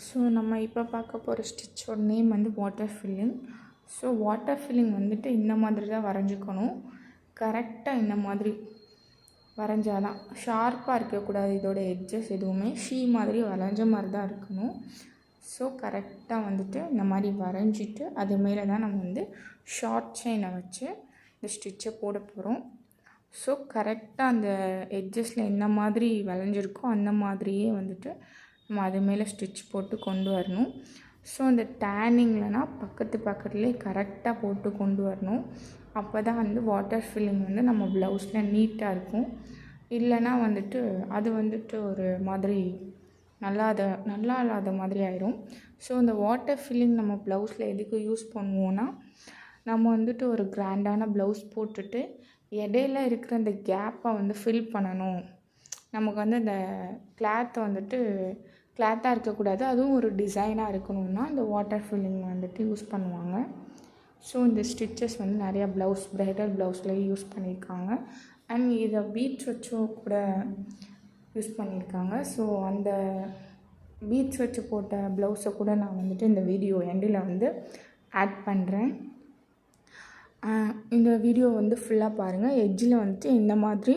So நம்ம இப்போ பார்க்க போகிற ஸ்டிச்சோட நேம் வந்து water filling. So water filling வந்துட்டு இந்த மாதிரி தான் வரைஞ்சிக்கணும். கரெக்டாக இந்த மாதிரி வரைஞ்சாதான், ஷார்ப்பாக இருக்கக்கூடாது. இதோட எட்ஜஸ் எதுவுமே மாதிரி வரைஞ்ச மாதிரி தான் இருக்கணும். ஸோ கரெக்டாக வந்துட்டு இந்த மாதிரி வரைஞ்சிட்டு அது மேலே தான் நம்ம வந்து ஷார்ட் செயினை வச்சு இந்த ஸ்டிச்சை போட போகிறோம். ஸோ கரெக்டாக அந்த எட்ஜஸில் என்ன மாதிரி வளைஞ்சிருக்கோ அந்த மாதிரியே வந்துட்டு நம்ம அது மேலே ஸ்டிச் போட்டு கொண்டு வரணும். ஸோ அந்த டேனிங்லனா பக்கத்துலேயே கரெக்டாக போட்டு கொண்டு வரணும். அப்போ தான் வந்து வாட்டர் ஃபில்லிங் வந்து நம்ம ப்ளவுஸில் நீட்டாக இருக்கும். இல்லைனா வந்துட்டு அது வந்துட்டு ஒரு மாதிரி நல்லா இல்லாத மாதிரி ஆயிரும். ஸோ இந்த வாட்டர் ஃபில்லிங் நம்ம ப்ளவுஸில் எதுக்கு யூஸ் பண்ணுவோன்னா, நம்ம வந்துட்டு ஒரு கிராண்டான ப்ளவுஸ் போட்டுட்டு இடையில இருக்கிற அந்த கேப்பை வந்து ஃபில் பண்ணணும். நமக்கு வந்து இந்த கிளாத்தை வந்துட்டு கிளாத்தாக இருக்கக்கூடாது, அதுவும் ஒரு டிசைனாக இருக்கணும்னா இந்த வாட்டர் ஃபில்லிங் வந்துட்டு யூஸ் பண்ணுவாங்க. ஸோ இந்த ஸ்டிச்சஸ் வந்து நிறையா ப்ரைடல் ப்ளவுஸில் யூஸ் பண்ணியிருக்காங்க. அண்ட் இதை பீட்ஸ் வச்சும் கூட யூஸ் பண்ணியிருக்காங்க. ஸோ அந்த பீட்ஸ் வச்சு போட்ட ப்ளவுஸை கூட நான் வந்துட்டு இந்த வீடியோ எண்டில் வந்து ஆட் பண்ணுறேன். இந்த வீடியோ வந்து ஃபுல்லாக பாருங்கள். எட்ஜில் வந்துட்டு இந்த மாதிரி